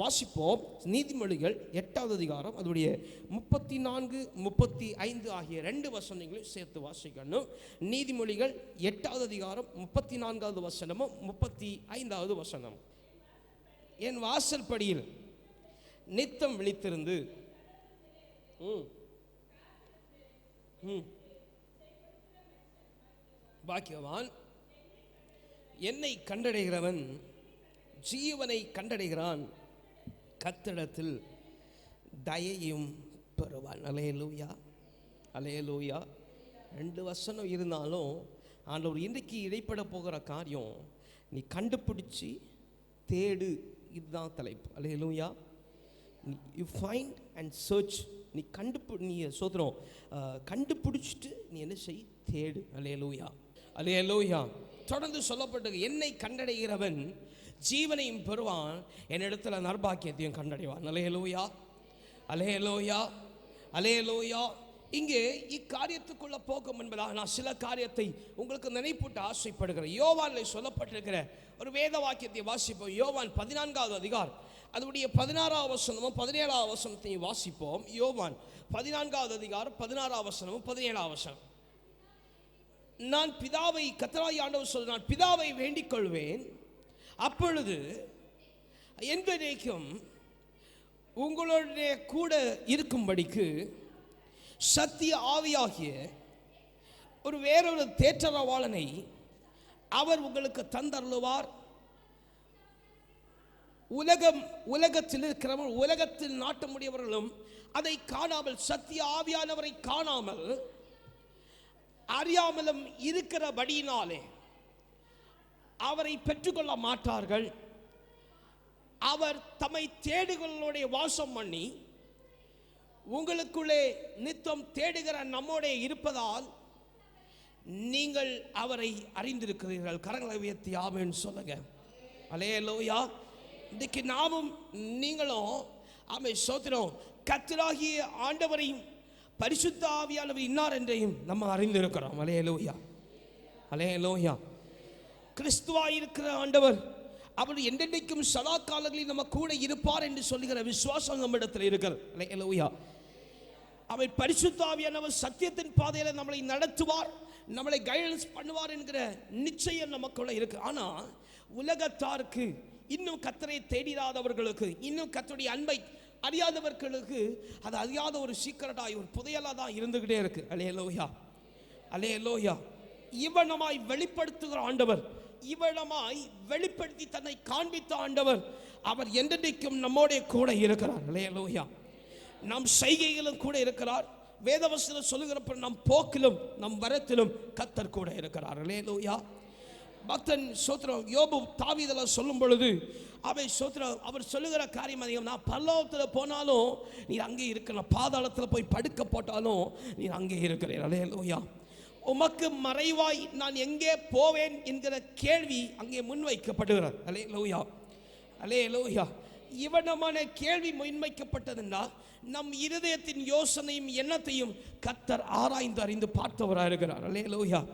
வாசிப்போம். நீதிமொழிகள் 8வது அதிகாரம் அதனுடைய 34, 35 ஆகிய 2 வசனங்களையும் சேர்த்து வாசிக்கணும். நீதிமொழிகள் 8வது அதிகாரம் 34வது வசனமும் 35வது வசனம். என் வாசல் படியில் நித்தம் விழித்திருந்து பாக்கியவான். என்னை கண்டடைகிறவன் ஜீவனை கண்டடைகிறான், கர்த்தரிடத்தில் தயையும் பெறுவான். அல்லேலூயா, அல்லேலூயா. 2 வசனம் இருந்தாலும் ஆண்டவர் இன்றைக்கு இடைப்பட போகிற காரியம் நீ கண்டுபிடிச்சி தேடு, இதுதான் தலைப்பு. Hallelujah. You find and search. நீ நீ சோதரம் கண்டுபிடிச்சிட்டு நீ என்ன செய், தேடு. அல்லேலூயா, அல்லேலூயா. தொடர்ந்து சொல்லப்பட்டது, என்னை கண்டடைகிறவன் ஜீவனையும் பெறுவான், என்னிடத்துல நற்பாக்கியத்தையும் கண்டடைவான். அல்லேலூயா, அல்லேலூயா, அல்லேலூயா. இங்கே இக்காரியத்துக்குள்ள போகும் என்பதாக நான் சில காரியத்தை உங்களுக்கு நினைப்பூட்ட ஆசைப்படுகிறேன். யோவானில் சொல்லப்பட்டிருக்கிற ஒரு வேத வாக்கியத்தை வாசிப்போம். யோவான் 14வது அதிகாரம் அதனுடைய 16வது வசனமும் 17வது வசனத்தையும் வாசிப்போம். யோவான் 14வது அதிகாரம் 16வது வசனமும் 17வது வசனம். நான் பிதாவை, கர்த்தராகிய ஆண்டவர் சொல்ல, நான் பிதாவை வேண்டிக் கொள்வேன், அப்பொழுது என்றைக்கும் உங்களுடைய கூட இருக்கும்படிக்கு சத்திய ஆவியாகிய வேறொரு தேற்றரவாளனை அவர் உங்களுக்கு தந்தருளுவார். உலகத்தில் இருக்கிறவர்கள், உலகத்தில் நாட்டமுடையவர்களும் அதை காணாமல், சத்திய ஆவியானவரை காணாமல் அறியாமலும் இருக்கிறபடியினாலே அவரை பெற்றுக்கொள்ள மாட்டார்கள். அவர் தம்மை தேடுகளுடைய வாசம் பண்ணி உங்களுக்குள்ளே நித்தம் தேடுகிற நம்மோட இருப்பதால் நீங்கள் அவரை அறிந்திருக்கிறீர்கள். கரங்களை உயர்த்தி ஆமென் சொல்லுங்க. அல்லேலூயா. இன்னைக்கு நாமும் நீங்களும் ஆமென் ஸ்தோத்திரம் கர்த்தராகிய ஆண்டவரையும் பரிசுத்த ஆவியானவர் இன்னார் என்றையும் நம்ம அறிந்திருக்கிறோம். அல்லேலூயா, அல்லேலூயா. கிறிஸ்துவாய் இருக்கிற ஆண்டவர் அவர் என்றென்றைக்கும் சதா காலங்களில் நம்ம கூட இருப்பார் என்று சொல்லுகிற விசுவாசம் நம்மிடத்தில் இருக்கிறது. அல்லேலூயா. அவர் பரிசுத்த ஆவியானவர் சத்தியத்தின் பாதையில் நம்மளை நடத்துவார், நம்மளை கைடன்ஸ் பண்ணுவார் என்கிற நிச்சயம் நமக்குள்ள இருக்கு. ஆனா உலகத்தாருக்கு, இன்னும் கர்த்தரை தேடிராதவர்களுக்கு, இன்னும் கர்த்தருடைய அன்பை அறியாதவர்களுக்கு அது அறியாத ஒரு சீக்கிரட்டாய், ஒரு புதையலா தான் இருந்துகிட்டே இருக்கு. அல்லேலூயா, அல்லேலூயா. இவனமாய் வெளிப்படுத்துகிற ஆண்டவர், இவனமாய் வெளிப்படுத்தி தன்னை காண்பித்த ஆண்டவர், அவர் என்றென்றைக்கும் நம்மோட கூட இருக்கிறார். அல்லேலூயா. நம் செய்கைகளும் கூட இருக்கிறார். வேதவசனம் சொல்லுகிறப்ப நம் போக்கிலும் நம் வரத்திலும் கர்த்தர் கூட இருக்கிறார். அல்லேலூயா. பக்தன் சோத்திரம் யோபு தாவீதெல்லாம் சொல்லும் பொழுது அவை சோத்திரம் அவர் சொல்லுகிற காரியம் அதிகம். நான் பரலோகத்தில் போனாலும் நீ அங்கே இருக்கலாம், பாதாளத்தில் போய் படுக்க போட்டாலும் நீ அங்கே இருக்கிறேன். அல்லேலூயா. உமக்கு மறைவாய் நான் எங்கே போவேன் என்கிற கேள்வி அங்கே முன்வைக்கப்படுகிறார். அல்லேலூயா, அல்லேலூயா. இவனமான கேள்வி முன்வைக்கப்பட்டதுன்னா நம் இருதயத்தின் யோசனையும் எண்ணத்தையும் கர்த்தர் ஆராய்ந்து அறிந்து பார்த்தவராக இருக்கிறார். அல்லேலூயா.